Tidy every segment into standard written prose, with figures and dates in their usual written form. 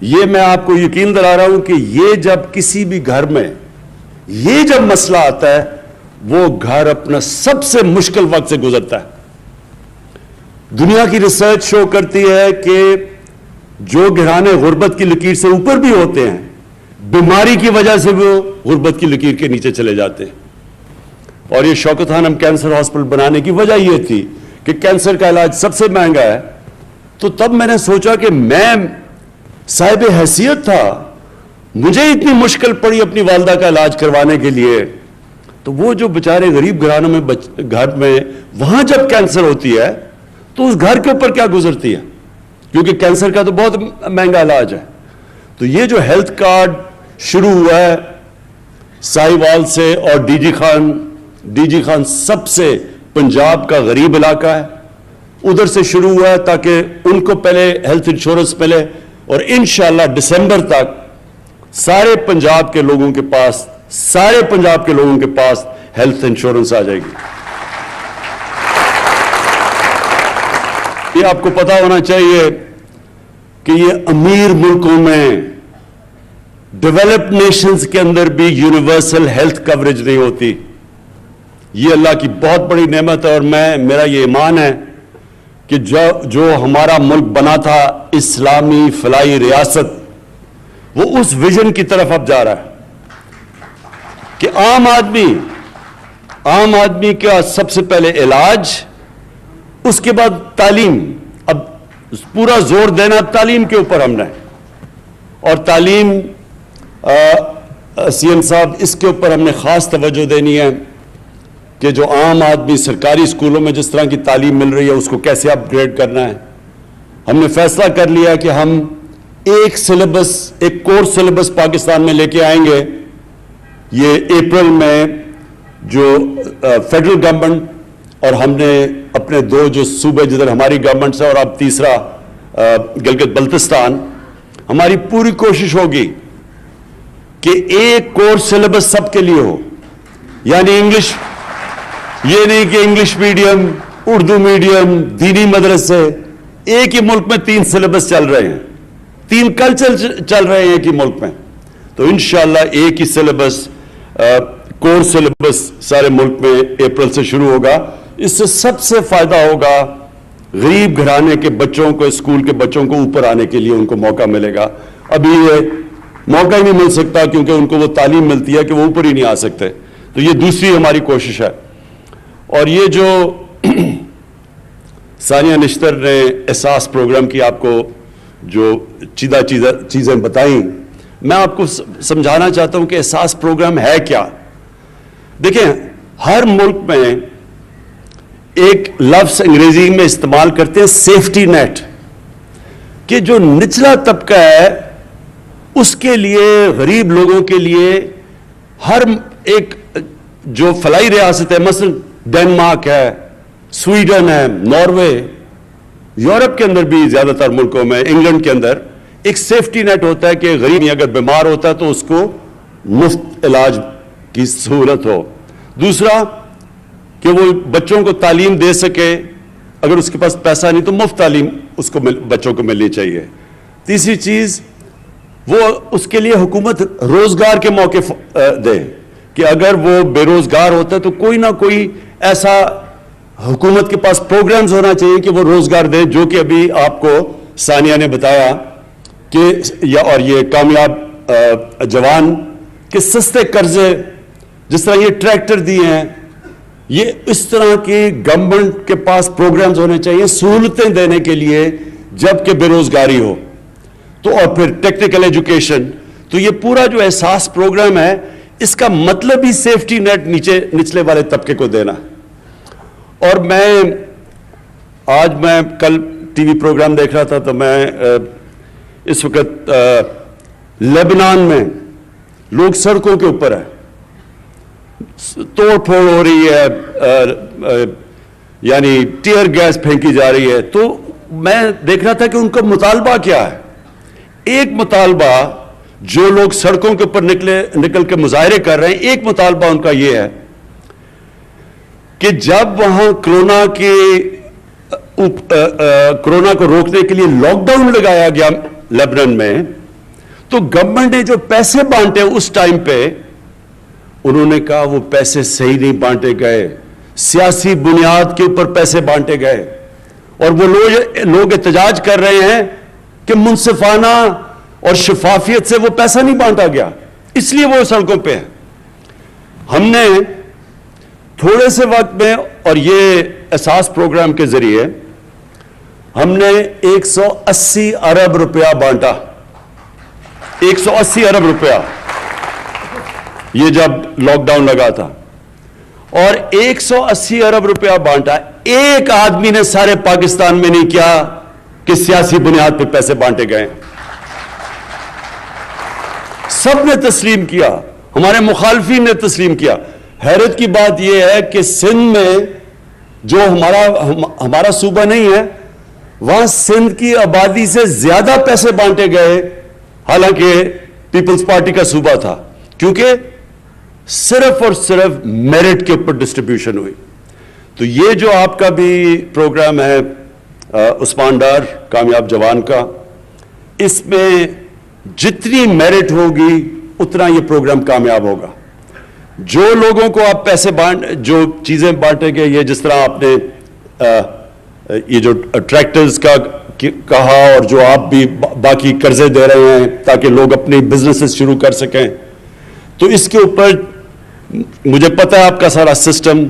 یہ میں آپ کو یقین دلا رہا ہوں کہ یہ جب کسی بھی گھر میں یہ جب مسئلہ آتا ہے وہ گھر اپنا سب سے مشکل وقت سے گزرتا ہے۔ دنیا کی ریسرچ شو کرتی ہے کہ جو گھرانے غربت کی لکیر سے اوپر بھی ہوتے ہیں بیماری کی وجہ سے وہ غربت کی لکیر کے نیچے چلے جاتے ہیں۔ اور یہ شوکت خانم کینسر ہاسپٹل بنانے کی وجہ یہ تھی کہ کینسر کا علاج سب سے مہنگا ہے، تو تب میں نے سوچا کہ میں صاحب حیثیت تھا، مجھے اتنی مشکل پڑی اپنی والدہ کا علاج کروانے کے لیے، تو وہ جو بیچارے غریب گھرانوں میں گھر میں وہاں جب کینسر ہوتی ہے تو اس گھر کے اوپر کیا گزرتی ہے، کیونکہ کینسر کا تو بہت مہنگا علاج ہے۔ تو یہ جو ہیلتھ کارڈ شروع ہوا ہے ساہیوال سے اور ڈی جی خان سب سے پنجاب کا غریب علاقہ ہے، ادھر سے شروع ہوا ہے تاکہ ان کو پہلے ہیلتھ انشورنس ملے، اور انشاءاللہ دسمبر تک سارے پنجاب کے لوگوں کے پاس ہیلتھ انشورنس آ جائے گی۔ یہ آپ کو پتا ہونا چاہیے کہ یہ امیر ملکوں میں ڈیولپڈ نیشنز کے اندر بھی یونیورسل ہیلتھ کوریج نہیں ہوتی۔ یہ اللہ کی بہت بڑی نعمت ہے، اور میرا یہ ایمان ہے کہ جو ہمارا ملک بنا تھا اسلامی فلاحی ریاست، وہ اس ویژن کی طرف اب جا رہا ہے کہ عام آدمی کا سب سے پہلے علاج، اس کے بعد تعلیم۔ اب پورا زور دینا تعلیم کے اوپر ہم نے، اور تعلیم سی ایم صاحب اس کے اوپر ہم نے خاص توجہ دینی ہے کہ جو عام آدمی سرکاری اسکولوں میں جس طرح کی تعلیم مل رہی ہے اس کو کیسے اپ گریڈ کرنا ہے۔ ہم نے فیصلہ کر لیا کہ ہم ایک کورس سلیبس پاکستان میں لے کے آئیں گے۔ یہ اپریل میں جو فیڈرل گورنمنٹ اور ہم نے اپنے دو جو صوبے جدھر ہماری گورنمنٹ ہے اور اب تیسرا گلگت بلتستان، ہماری پوری کوشش ہوگی کہ ایک کورس سلیبس سب کے لیے ہو، یعنی انگلش، یہ نہیں کہ انگلش میڈیم، اردو میڈیم، دینی مدرسے، ایک ہی ملک میں 3 سلیبس چل رہے ہیں، 3 کلچر چل رہے ہیں ایک ہی ملک میں، تو انشاءاللہ ایک ہی سلیبس کورس سلیبس سارے ملک میں اپریل سے شروع ہوگا۔ اس سے سب سے فائدہ ہوگا غریب گھرانے کے بچوں کو، اسکول کے بچوں کو اوپر آنے کے لیے ان کو موقع ملے گا۔ ابھی یہ موقع ہی نہیں مل سکتا کیونکہ ان کو وہ تعلیم ملتی ہے کہ وہ اوپر ہی نہیں آ سکتے، تو یہ دوسری ہماری کوشش ہے۔ اور یہ جو ثانیہ نشتر نے احساس پروگرام کی آپ کو جو چیزیں بتائیں، میں آپ کو سمجھانا چاہتا ہوں کہ احساس پروگرام ہے کیا۔ دیکھیں، ہر ملک میں ایک لفظ انگریزی میں استعمال کرتے ہیں سیفٹی نیٹ، کہ جو نچلا طبقہ ہے اس کے لیے، غریب لوگوں کے لیے، ہر ایک جو فلاحی ریاست ہے، مثلا ڈنمارک ہے، سویڈن ہے، ناروے، یورپ کے اندر بھی زیادہ تر ملکوں میں، انگلینڈ کے اندر ایک سیفٹی نیٹ ہوتا ہے کہ غریب اگر بیمار ہوتا ہے تو اس کو مفت علاج کی سہولت ہو۔ دوسرا کہ وہ بچوں کو تعلیم دے سکے، اگر اس کے پاس پیسہ نہیں تو مفت تعلیم اس کو بچوں کو ملنی چاہیے۔ تیسری چیز، وہ اس کے لیے حکومت روزگار کے موقع دے کہ اگر وہ بے روزگار ہوتا ہے تو کوئی نہ کوئی ایسا حکومت کے پاس پروگرامز ہونا چاہیے کہ وہ روزگار دے، جو کہ ابھی آپ کو ثانیہ نے بتایا کہ اور یہ کامیاب جوان کے سستے قرضے، جس طرح یہ ٹریکٹر دیے ہیں، یہ اس طرح کی گورنمنٹ کے پاس پروگرامز ہونے چاہیے سہولتیں دینے کے لیے جب کہ بے روزگاری ہو۔ تو اور پھر ٹیکنیکل ایجوکیشن، تو یہ پورا جو احساس پروگرام ہے اس کا مطلب ہی سیفٹی نیٹ نچلے والے طبقے کو دینا۔ اور آج میں کل ٹی وی پروگرام دیکھ رہا تھا تو میں اس وقت لبنان میں لوگ سڑکوں کے اوپر ہیں، توڑ پھوڑ ہو رہی ہے، یعنی ٹیئر گیس پھینکی جا رہی ہے، تو میں دیکھ رہا تھا کہ ان کا مطالبہ کیا ہے۔ ایک مطالبہ جو لوگ سڑکوں کے اوپر نکل کے مظاہرے کر رہے ہیں، ایک مطالبہ ان کا یہ ہے کہ جب وہاں کرونا کو روکنے کے لیے لاک ڈاؤن لگایا گیا لبنان میں، تو گورنمنٹ نے جو پیسے بانٹے اس ٹائم پہ انہوں نے کہا وہ پیسے صحیح نہیں بانٹے گئے, سیاسی بنیاد کے اوپر پیسے بانٹے گئے, اور وہ لوگ احتجاج کر رہے ہیں کہ منصفانہ اور شفافیت سے وہ پیسہ نہیں بانٹا گیا, اس لیے وہ سڑکوں پہ ہے. ہم نے تھوڑے سے وقت میں اور یہ احساس پروگرام کے ذریعے ہم نے 180 ارب روپیہ بانٹا, 180 ارب روپیہ, یہ جب لاک ڈاؤن لگا تھا, اور 180 ارب روپیہ بانٹا. ایک آدمی نے سارے پاکستان میں نہیں کیا کہ سیاسی بنیاد پہ پیسے بانٹے گئے, سب نے تسلیم کیا, ہمارے مخالفین نے تسلیم کیا. حیرت کی بات یہ ہے کہ سندھ میں جو ہمارا صوبہ نہیں ہے, وہاں سندھ کی آبادی سے زیادہ پیسے بانٹے گئے, حالانکہ پیپلز پارٹی کا صوبہ تھا, کیونکہ صرف اور صرف میرٹ کے اوپر ڈسٹریبیوشن ہوئی. تو یہ جو آپ کا بھی پروگرام ہے عثمان ڈار کامیاب جوان کا, اس میں جتنی میرٹ ہوگی اتنا یہ پروگرام کامیاب ہوگا. جو لوگوں کو آپ پیسے جو چیزیں بانٹیں گے, یہ جس طرح آپ نے یہ جو ٹریکٹرز کا کہا, اور جو آپ بھی باقی قرضے دے رہے ہیں تاکہ لوگ اپنی بزنسز شروع کر سکیں, تو اس کے اوپر مجھے پتہ ہے آپ کا سارا سسٹم,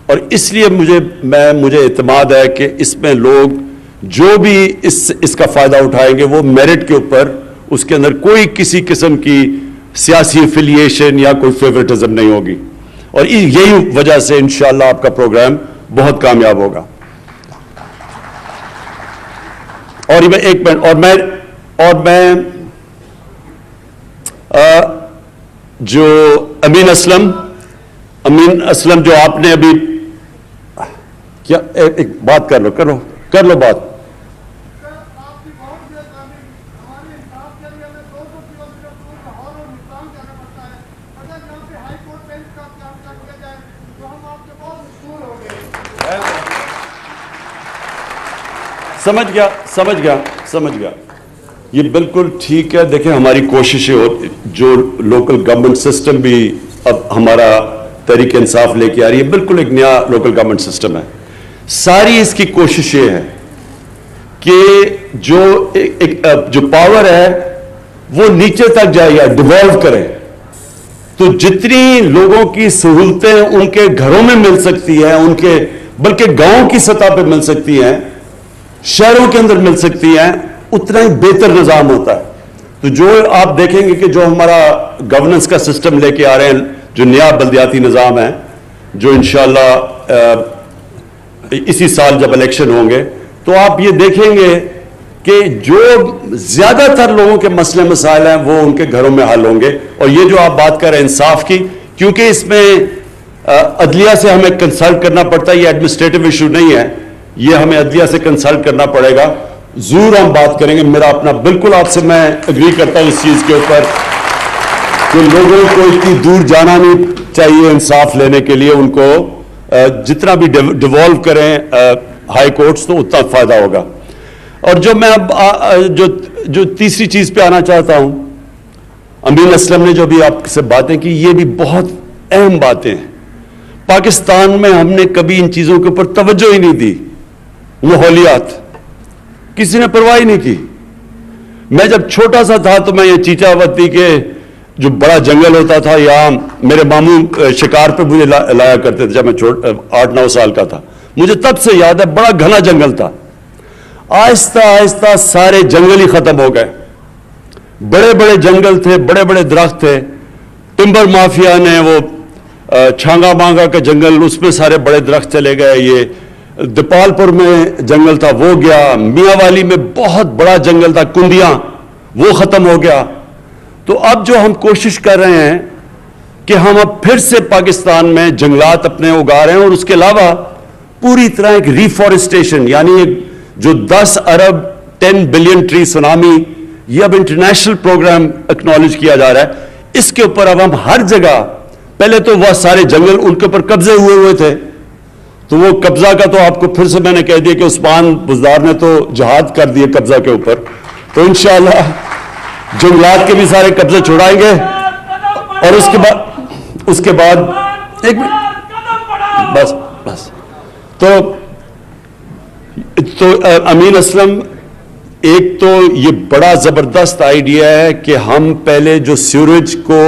اور اس لیے مجھے اعتماد ہے کہ اس میں لوگ جو بھی اس کا فائدہ اٹھائیں گے وہ میرٹ کے اوپر, اس کے اندر کوئی کسی قسم کی سیاسی افیلیشن یا کوئی فیورٹزم نہیں ہوگی, اور یہی وجہ سے انشاءاللہ آپ کا پروگرام بہت کامیاب ہوگا. اور ایک منٹ, اور میں جو امین اسلم جو آپ نے ابھی کیا, ایک بات کر لو بات. سمجھ گیا, یہ بالکل ٹھیک ہے. دیکھیں ہماری کوششیں, جو لوکل گورنمنٹ سسٹم بھی اب ہمارا تحریک انصاف لے کے آ رہی ہے, بالکل ایک نیا لوکل گورنمنٹ سسٹم ہے. ساری اس کی کوششیں ہیں کہ جو پاور ہے وہ نیچے تک جائے یا ڈیوالو کرے, تو جتنی لوگوں کی سہولتیں ان کے گھروں میں مل سکتی ہیں, ان کے بلکہ گاؤں کی سطح پہ مل سکتی ہیں, شہروں کے اندر مل سکتی ہیں, اتنا ہی بہتر نظام ہوتا ہے. تو جو آپ دیکھیں گے کہ جو ہمارا گورننس کا سسٹم لے کے آ رہے ہیں, جو نیا بلدیاتی نظام ہے, جو انشاءاللہ اسی سال جب الیکشن ہوں گے, تو آپ یہ دیکھیں گے کہ جو زیادہ تر لوگوں کے مسئلے مسائل ہیں وہ ان کے گھروں میں حل ہوں گے. اور یہ جو آپ بات کر رہے ہیں انصاف کی, کیونکہ اس میں عدلیہ سے ہمیں کنسلٹ کرنا پڑتا ہے, یہ ایڈمنسٹریٹو ایشو نہیں ہے, یہ ہمیں عدلیہ سے کنسلٹ کرنا پڑے گا. ضرور ہم بات کریں گے. میرا اپنا بالکل آپ سے میں اگری کرتا ہوں اس چیز کے اوپر کہ لوگوں کو اتنی دور جانا نہیں چاہیے انصاف لینے کے لیے. ان کو جتنا بھی ڈیوالو کریں ہائی کورٹس, تو اتنا فائدہ ہوگا. اور جو میں اب جو تیسری چیز پہ آنا چاہتا ہوں, امین اسلم نے جو بھی آپ سے باتیں کی, یہ بھی بہت اہم باتیں ہیں. پاکستان میں ہم نے کبھی ان چیزوں کے اوپر توجہ ہی نہیں دی. ماحولیات کسی نے پرواہ نہیں کی. میں جب چھوٹا سا تھا تو میں یہ چیچاوتی کے جو بڑا جنگل ہوتا تھا, یہاں میرے ماموں شکار پہ مجھے لایا کرتے تھے جب میں 8-9 سال کا تھا. مجھے تب سے یاد ہے بڑا گھنا جنگل تھا. آہستہ آہستہ سارے جنگل ہی ختم ہو گئے. بڑے بڑے جنگل تھے, بڑے بڑے درخت تھے. ٹمبر مافیا نے وہ چھانگا مانگا کے جنگل, اس میں سارے بڑے درخت چلے گئے. یہ دیپال پور میں جنگل تھا وہ گیا. میاں والی میں بہت بڑا جنگل تھا کندیاں, وہ ختم ہو گیا. تو اب جو ہم کوشش کر رہے ہیں کہ ہم اب پھر سے پاکستان میں جنگلات اپنے اگا رہے ہیں, اور اس کے علاوہ پوری طرح ایک ریفارسٹیشن, یعنی جو 10 ارب 10 بلین ٹری سونامی, یہ اب انٹرنیشنل پروگرام اکنالج کیا جا رہا ہے. اس کے اوپر اب ہم ہر جگہ, پہلے تو وہ سارے جنگل ان کے اوپر قبضے ہوئے تھے, تو وہ قبضہ کا تو آپ کو پھر سے میں نے کہہ دیا کہ عثمان بزدار نے تو جہاد کر دیے قبضہ کے اوپر. تو انشاءاللہ جنگلات کے بھی سارے قبضے چھڑائیں گے اور اس کے بعد ایک بس تو امین اسلم، ایک تو یہ بڑا زبردست آئیڈیا ہے کہ ہم پہلے جو سیوریج کو